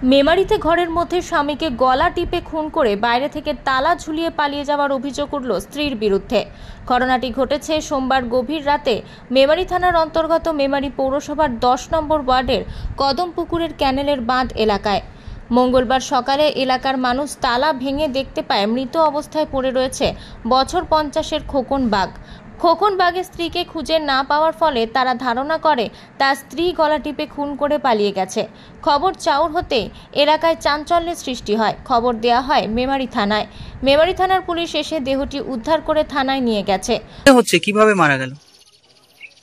মেমারিতে ঘরের মধ্যে স্বামীকে গলা টিপে খুন করে বাইরে থেকে তালা ঝুলিয়ে পালিয়ে যাওয়ার অভিযোগ উঠল স্ত্রীর বিরুদ্ধে। ঘটনাটি ঘটেছে সোমবার গভীর রাতে মেমারি থানার অন্তর্গত মেমারি পৌরসভার 10 নম্বর ওয়ার্ডের কদমপুকুরের ক্যানেলের বাঁধ এলাকায়। মঙ্গলবার সকালে এলাকার মানুষ তালা ভেঙে দেখতে পায় মৃত অবস্থায় পড়ে রয়েছে বছর 50-এর খোকন বাগ। খোকন বাগের স্ত্রীকে খুঁজে না পাওয়ার ফলে তারা ধারণা করে তার স্ত্রী গলা টিপে খুন করে পালিয়ে গেছে। খবর চাউর হতে এলাকায় চাঞ্চল্যের সৃষ্টি হয়। খবর দেওয়া হয় মেমারি থানায়। মেমারি থানার পুলিশ এসে দেহটি উদ্ধার করে থানায় নিয়ে গেছে। হচ্ছে কিভাবে মারা গেল?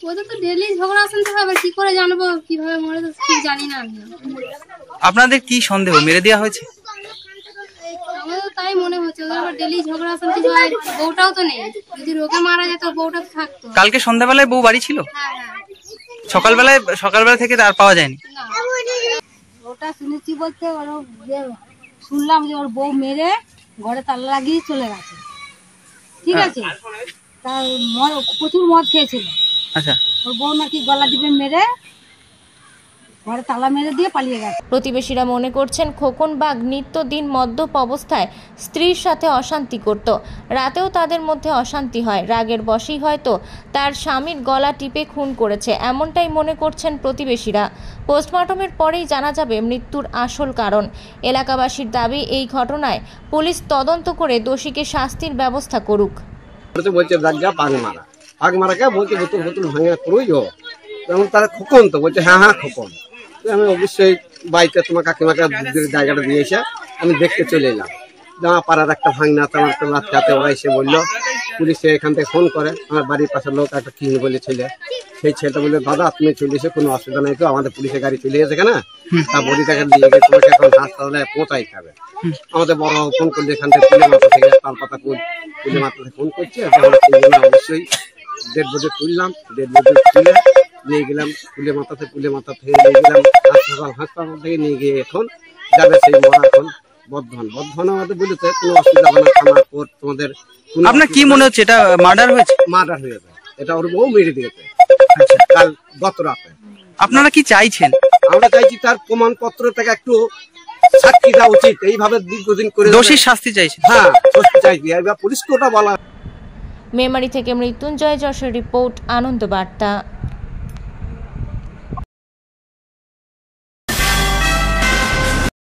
ওদের তো ডেইলি ঝগড়া শুনতে হবে, কি করে জানবো কিভাবে মরে তো ঠিক জানি না আমি। আপনাদের কি সন্দেহ, মেরে দেওয়া হয়েছে? আমার তো তাই মনে হচ্ছে, ওদের আবার ডেইলি ঝগড়া শুনতে হয়। বউটাও তো নেই, যদি রোগে মারা যেত বউটা তো থাকতো। কালকে সন্ধ্যাবেলায় বউ বাড়ি ছিল? হ্যাঁ হ্যাঁ। সকালবেলা থেকে আর পাওয়া যায়নি? ওটা শুনেছি বলতে শুনলাম যে ওর বউ মেরে ঘরে তালা লাগিয়ে চলে গেছে, ঠিক আছে। তার প্রচুর মদ খেয়েছিল। আচ্ছা, ওর বউ নাকি গলা টিপে মেরে ঘরে তালা মেরে দিয়ে পালিয়ে গেছে। প্রতিবেশীরা মনে করছেন খোকন বাগ নিত্যদিন মদ্যপ অবস্থায় স্ত্রীর সাথে অশান্তি করত। রাতেও তাদের মধ্যে অশান্তি হয়। রাগের বশেই হয়তো তার স্বামীর গলা টিপে খুন করেছে, এমনটাই মনে করছেন প্রতিবেশীরা। পোস্টমর্টমের পরেই জানা যাবে মৃত্যুর আসল কারণ। এলাকাবাসীর দাবি, এই ঘটনায় পুলিশ তদন্ত করে দোষীকে শাস্তির ব্যবস্থা করুক। বলছে পাগ মারা বলছে বোতল বোতল ভাঙা করুই হোক, যেমন তারা খোকন তো বলছে হ্যাঁ হ্যাঁ খোকন। আমি অবশ্যই বাড়িতে তোমার কাকিমাকে জায়গাটা দিয়েছে, আমি দেখতে চলে এলাম। জামা পাড়ার একটা ভাঙনা, তোমার তো রাতে ওরা এসে বললো, পুলিশে এখান থেকে ফোন করে। আমার বাড়ির পাশের লোক একটা কিনে বলে ছেলে, সেই ছেলেটা বললো দাদা তুমি চলে এসে কোনো অসুবিধা নেই তো, আমাদের পুলিশের গাড়ি চলে গেছে কেন, তা বডিটাকে নিয়ে গিয়ে তোমাকে এখন হাসপাতালে পৌঁছাই খাবে। আমাদের বড় ফোন করলে এখান থেকে পুলে মাথা থেকে তালপাতা পুলে মাথা থেকে ফোন করছে। অবশ্যই ডেড বডি তুললাম, ডেড বডি তুলে নিয়ে গেলাম পুলে মাথা থেকে নিয়ে গেলাম হাসপাতাল থেকে নিয়ে গিয়ে এখন যাবে সেই মরা এখন বর্ধমান আমাদের বলেছে কোনো অসুবিধা হবে না, থানার পর তোমাদের। আপনার কি মনে হচ্ছে এটা মার্ডার হয়েছে? মার্ডার হয়েছে, এটা ওর বউ মেরে দিয়েছে কাল গত রাতে। আপনারা কি চাইছেন? আমরা চাইছি তার প্রমাণপত্র থেকে একটু সাক্ষী দেওয়া উচিত, এইভাবে দীর্ঘদিন করে দোষীর শাস্তি চাইছেন? হ্যাঁ শাস্তি চাইছি, এবার পুলিশকে ওটা বলা। মেমারি থেকে মৃত্যুঞ্জয় যশের রিপোর্ট, আনন্দ বার্তা।